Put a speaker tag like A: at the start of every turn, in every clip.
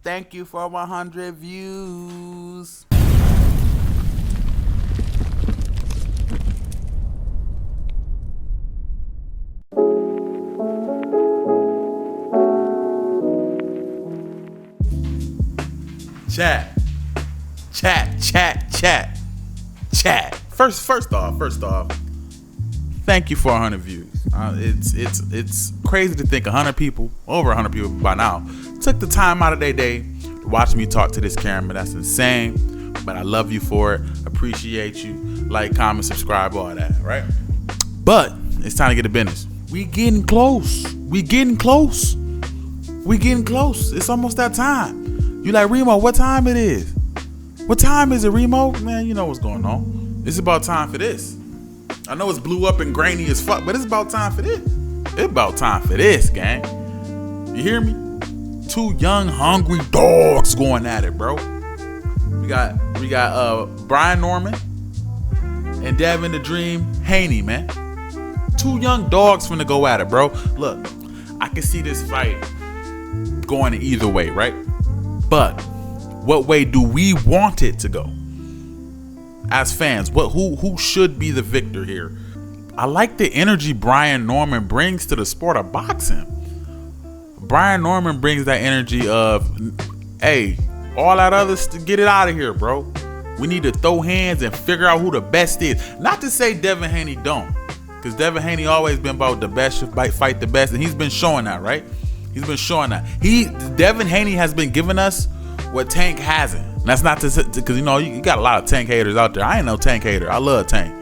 A: Thank you for 100 views. Chat. First off, thank you for 100 views. It's crazy to think 100 people, over 100 people by now, took the time out of their day to watch me talk to this camera. That's insane, but I love you for it. Appreciate you. Like, comment, subscribe, all that, right? But it's time to get to business. We getting close. It's almost that time. You like, Remo, what time it is? What time is it, Remo? Man, you know what's going on. It's about time for this. I know it's blew up and grainy as fuck, but it's about time for this. It's about time for this, gang. You hear me? Two young, hungry dogs going at it, bro. We got Brian Norman and Devin the Dream Haney, man. Two young dogs finna go at it, bro. Look, I can see this fight going either way, right? But what way do we want it to go? As fans, who should be the victor here? I like the energy Brian Norman brings to the sport of boxing. Brian Norman brings that energy of, hey, all that other get it out of here, bro. We need to throw hands and figure out who the best is. Not to say Devin Haney don't, because Devin Haney always been about the best, fight the best, and he's been showing that, right? He's been showing that. Devin Haney has been giving us what Tank hasn't. And that's not to, because you know you got a lot of Tank haters out there. I ain't no Tank hater. I love Tank.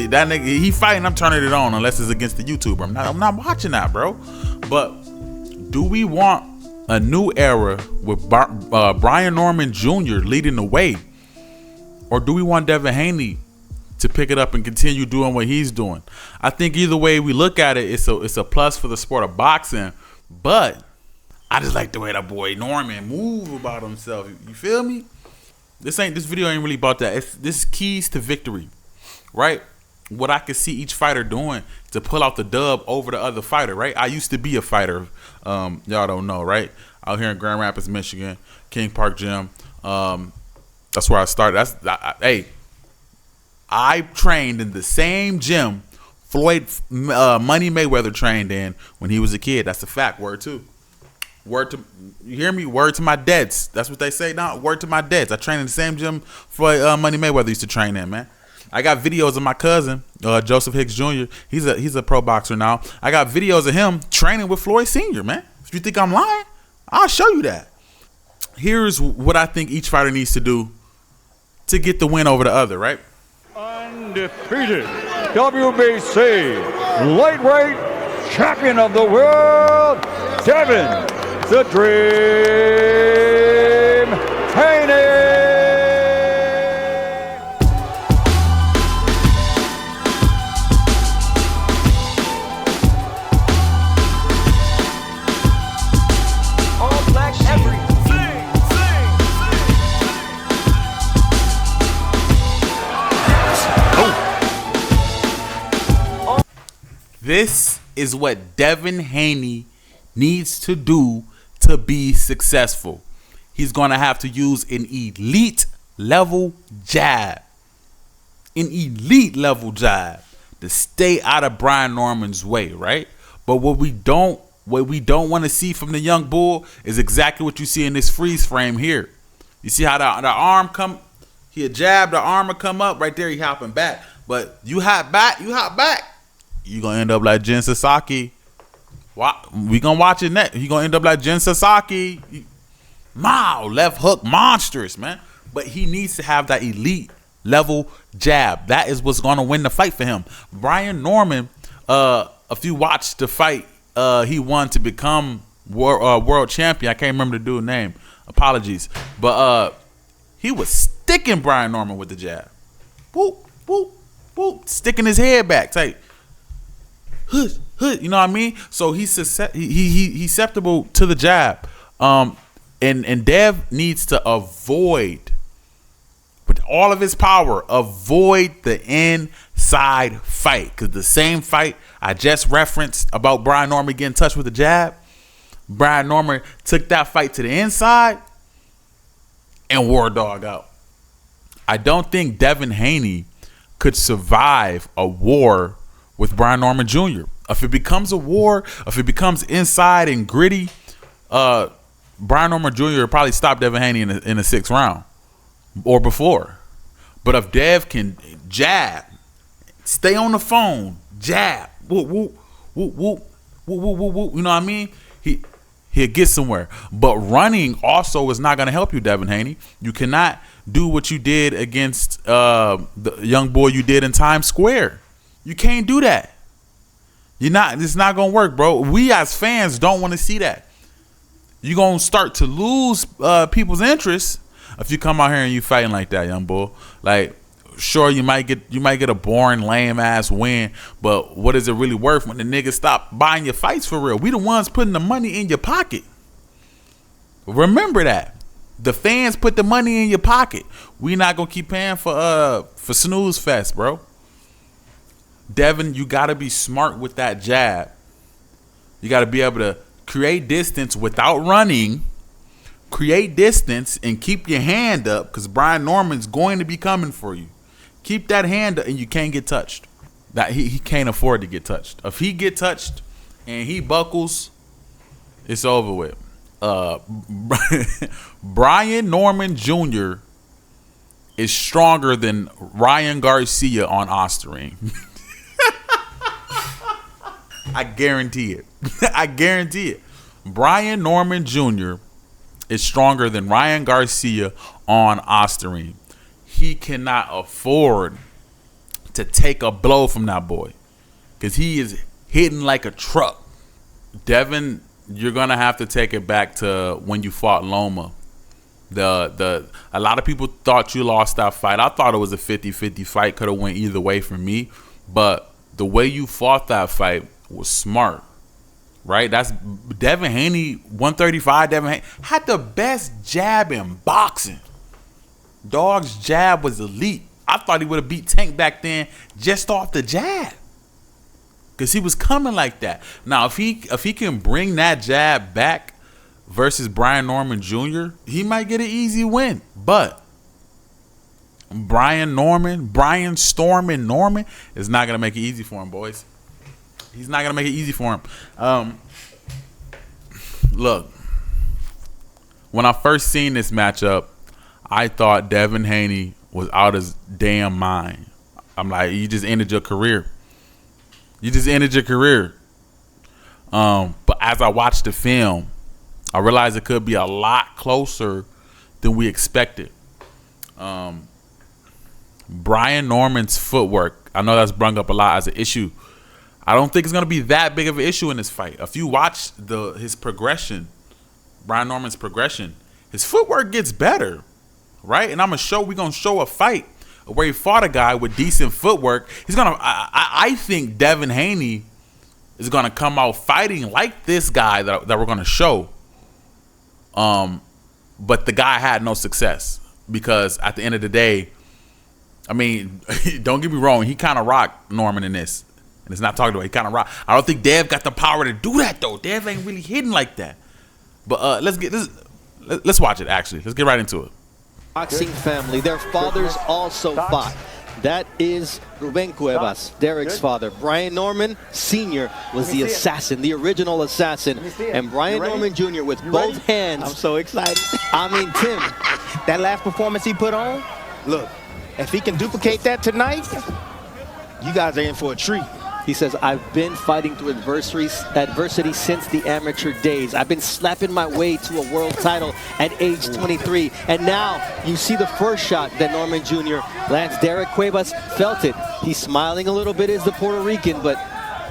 A: That nigga, he fighting. I'm turning it on unless it's against the YouTuber. I'm not watching that, bro. But do we want a new era with Brian Norman Jr. leading the way, or do we want Devin Haney to pick it up and continue doing what he's doing? I think either way we look at it, it's a plus for the sport of boxing. But I just like the way that boy Norman move about himself. You feel me? This video ain't really about that. This keys to victory, right? What I could see each fighter doing to pull out the dub over the other fighter, right? I used to be a fighter. Y'all don't know, right? Out here in Grand Rapids, Michigan, King Park Gym. That's where I started. Hey, I trained in the same gym Floyd Money Mayweather trained in when he was a kid. That's a fact. Word to you hear me? Word to my dads. That's what they say now. Word to my dads. I trained in the same gym Floyd Money Mayweather used to train in, man. I got videos of my cousin Joseph Hicks Jr. He's a pro boxer now. I got videos of him training with Floyd Sr., man. If you think I'm lying, I'll show you that. Here's what I think each fighter needs to do to get the win over the other, right?
B: Undefeated WBC lightweight champion of the world, Devin the Dream Haney.
C: All black everything.
A: This is what Devin Haney needs to do to be successful. He's going to have to use an elite level jab. An elite level jab to stay out of Brian Norman's way, right? But what we don't want to see from the young bull is exactly what you see in this freeze frame here. You see how the arm come, he jab, the arm will come up right there, he hopping back. But you hop back, you gonna end up like Jen Sasaki. We gonna watch it next. He gonna end up like Jen Sasaki. Left hook, monstrous, man. But he needs to have that elite level jab. That is what's gonna win the fight for him. Brian Norman, if you watch the fight, he won to become world champion. I can't remember the dude's name. Apologies, but he was sticking Brian Norman with the jab. Whoop, whoop, whoop, sticking his head back, tight. Hood, you know what I mean? So he's susceptible to the jab. And Dev needs to avoid, with all of his power, avoid the inside fight. Because the same fight I just referenced about Brian Norman getting touched with the jab, Brian Norman took that fight to the inside and wore a dog out. I don't think Devin Haney could survive a war with Brian Norman Jr. If it becomes a war, if it becomes inside and gritty, Brian Norman Jr. will probably stop Devin Haney in the 6th round or before. But if Dev can jab, stay on the phone, jab, whoop, whoop, whoop, whoop, whoop, whoop, whoop, whoop, you know what I mean? He'll get somewhere. But running also is not going to help you, Devin Haney. You cannot do what you did against the young boy you did in Times Square. You can't do that. It's not going to work, bro. We as fans don't want to see that. You're going to start to lose people's interest if you come out here and you fighting like that, young boy. Like, sure, you might get a boring, lame ass win, but what is it really worth when the niggas stop buying your fights for real? We the ones putting the money in your pocket. Remember that. The fans put the money in your pocket. We not gonna keep paying for snooze fest, bro. Devin, you gotta be smart with that jab. You gotta be able to create distance without running. Create distance and keep your hand up, because Brian Norman's going to be coming for you. Keep that hand up and you can't get touched. That he can't afford to get touched. If he get touched and he buckles, it's over with. Brian Norman Jr. is stronger than Ryan Garcia on Osterine. I guarantee it. I guarantee it. Brian Norman Jr. is stronger than Ryan Garcia on Osterine. He cannot afford to take a blow from that boy, because he is hitting like a truck. Devin, you're gonna have to take it back to when you fought Loma. A lot of people thought you lost that fight. I thought it was a 50-50 fight. Could have went either way for me, but the way you fought that fight was smart, right? That's Devin Haney, 135. Devin Haney had the best jab in boxing. Dog's jab was elite. I thought he would have beat Tank back then just off the jab, because he was coming like that. Now, if he can bring that jab back versus Brian Norman Jr., he might get an easy win. But Brian Stormin Norman is not gonna make it easy for him, boys. He's not gonna make it easy for him. Look, when I first seen this matchup, I thought Devin Haney was out his damn mind. I'm like, you just ended your career. You just ended your career. But as I watched the film, I realized it could be a lot closer than we expected. Brian Norman's footwork, I know that's brought up a lot as an issue. I don't think it's going to be that big of an issue in this fight. If you watch his progression, Brian Norman's progression, his footwork gets better, right? And we're going to show a fight where he fought a guy with decent footwork. I think Devin Haney is going to come out fighting like this guy that we're going to show. But the guy had no success, because at the end of the day, I mean, don't get me wrong, he kind of rocked Norman in this. And it's not talking about, he kind of rocked. I don't think Dev got the power to do that, though. Dev ain't really hitting like that. But let's watch it, actually. Let's get right into it.
D: Boxing family, their fathers also fought. That is Ruben Cuevas, Derek's father. Brian Norman Sr. was the assassin, the original assassin. And Brian Norman Jr. with both hands.
E: I'm so excited.
D: I mean, Tim,
E: That last performance he put on, look, if he can duplicate that tonight, you guys are in for a treat.
D: he says, I've been fighting through adversity since the amateur days. I've been slapping my way to a world title at age 23. And now you see the first shot that Norman Jr. lands. Derek Cuevas felt it. He's smiling a little bit as the Puerto Rican, but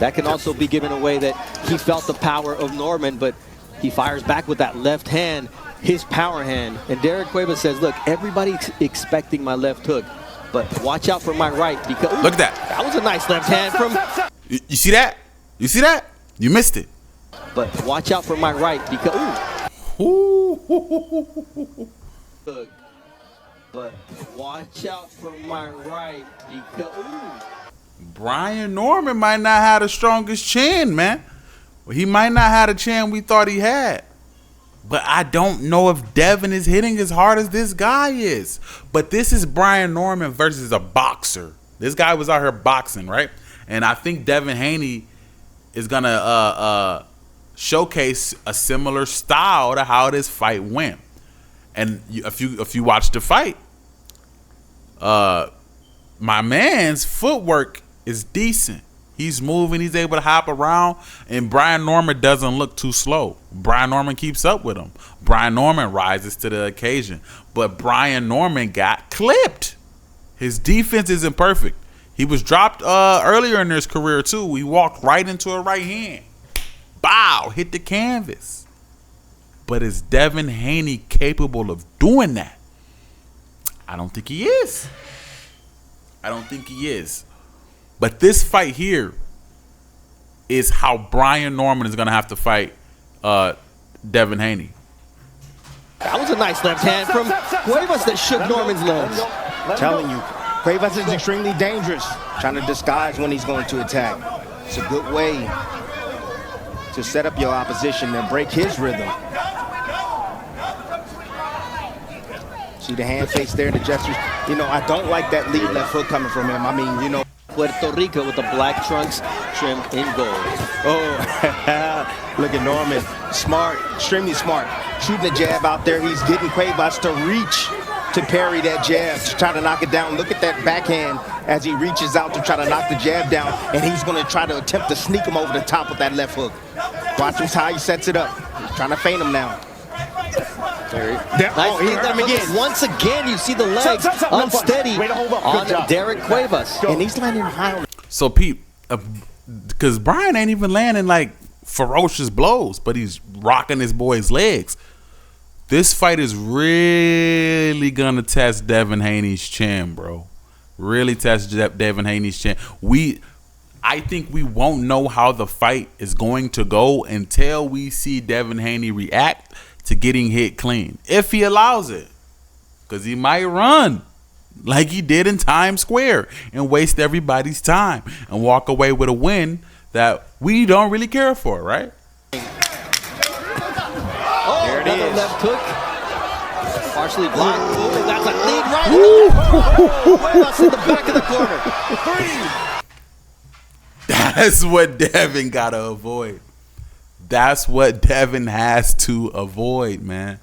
D: that can also be given away that he felt the power of Norman, but he fires back with that left hand, his power hand. And Derek Cuevas says, look, everybody's expecting my left hook, but watch out for my right, because ooh,
A: look at that.
D: That was a nice left hand from.
A: You see that? You see that? You missed it.
D: But watch out for my right, because
A: Ooh.
D: look. But watch out for my right, because
A: Brian Norman might not have the strongest chin, man. He might not have the chin we thought he had. But I don't know if Devin is hitting as hard as this guy is. But this is Brian Norman versus a boxer. This guy was out here boxing, right? And I think Devin Haney is going to showcase a similar style to how this fight went. And if you watch the fight, my man's footwork is decent. He's moving. He's able to hop around. And Brian Norman doesn't look too slow. Brian Norman keeps up with him. Brian Norman rises to the occasion. But Brian Norman got clipped. His defense isn't perfect. He was dropped earlier in his career, too. He walked right into a right hand. Bow, hit the canvas. But is Devin Haney capable of doing that? I don't think he is. I don't think he is. But this fight here is how Brian Norman is going to have to fight Devin Haney.
D: That was a nice left hand from Cuevas that shook Norman's legs.
E: I'm telling you, Cuevas is extremely dangerous, trying to disguise when he's going to attack. It's a good way to set up your opposition and break his rhythm. See the hand face there, the gestures. You know, I don't like that lead left hook coming from him. I mean, you know.
D: Puerto Rico with the black trunks trimmed in gold.
E: Oh, look at Norman. Smart, extremely smart. Shooting a jab out there. He's getting Cuevas to reach to parry that jab, to try to knock it down. Look at that backhand as he reaches out to try to knock the jab down, and he's going to try to attempt to sneak him over the top with that left hook. Watch him how he sets it up. He's trying to feint him now.
D: Once again, you see the legs unsteady on Derek Cuevas.
E: And he's landing high on.
A: So, Pete, because Brian ain't even landing like ferocious blows, but he's rocking his boy's legs. This fight is really going to test Devin Haney's chin, bro. Really test Devin Haney's chin. I think we won't know how the fight is going to go until we see Devin Haney react to getting hit clean, if he allows it, because he might run like he did in Times Square and waste everybody's time and walk away with a win that we don't really care for, right?
D: Oh, there it is. Left hook, partially blocked. Ooh, that's a lead right. Cuevas in the back of the corner.
A: That's what Devin gotta avoid. That's what Devin has to avoid, man.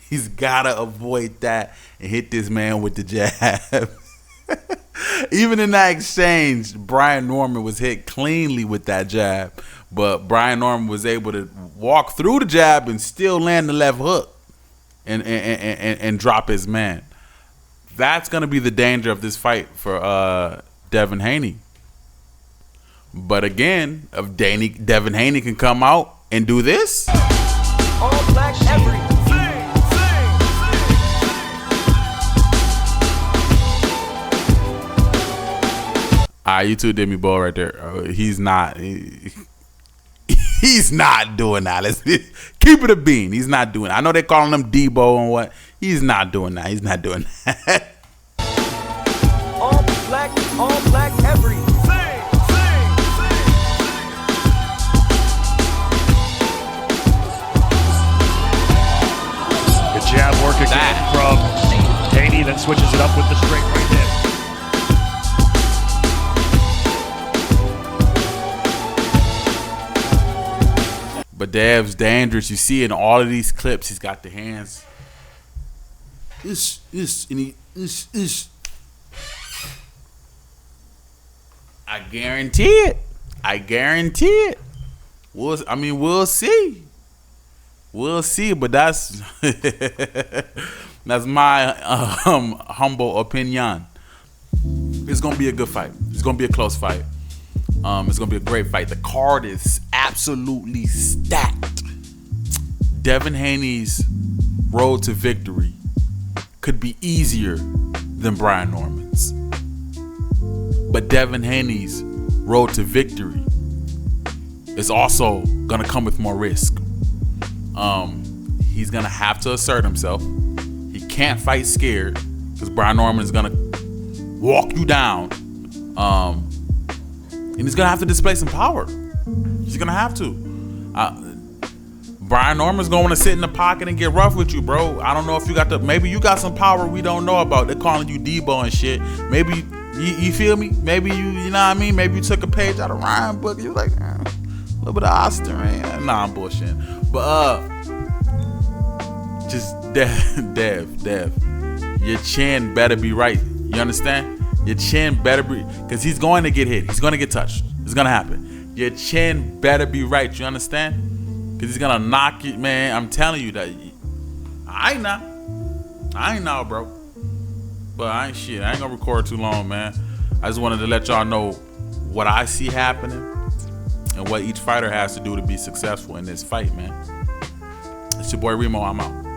A: He's got to avoid that and hit this man with the jab. Even in that exchange, Brian Norman was hit cleanly with that jab. But Brian Norman was able to walk through the jab and still land the left hook and drop his man. That's going to be the danger of this fight for Devin Haney. But again, if Devin Haney can come out and do this,
C: All black everything.
A: you two did me ball right there. He's not doing that. Let's keep it a bean. He's not doing that. I know they're calling him Debo and what. He's not doing that. He's not doing that.
C: All black everything.
F: Jab work again from Haney, then switches it up with the straight right hand.
A: But Dev's dangerous. You see in all of these clips, he's got the hands. I guarantee it. We'll see. We'll see, but that's my humble opinion. It's gonna be a good fight. It's gonna be a close fight. It's gonna be a great fight. The card is absolutely stacked. Devin Haney's road to victory could be easier than Brian Norman's, but Devin Haney's road to victory is also gonna come with more risk. He's gonna have to assert himself. He can't fight scared because Brian Norman is gonna walk you down, and he's gonna have to display some power. He's gonna have to. Brian Norman's going to sit in the pocket and get rough with you, bro. I don't know if you got maybe you got some power we don't know about. They're calling you Debo and shit. Maybe you feel me? Maybe you know what I mean? Maybe you took a page out of Ryan book. You like a little bit of Austin, right? Nah, I'm bullshitting. But just Dev, your chin better be right. You understand? Your chin better be, because he's going to get hit. He's going to get touched. It's going to happen. Your chin better be right. You understand? Because he's going to knock it, man. I'm telling you that. I ain't now, bro. But I ain't shit. I ain't going to record too long, man. I just wanted to let y'all know what I see happening and what each fighter has to do to be successful in this fight, man. It's your boy Remo. I'm out.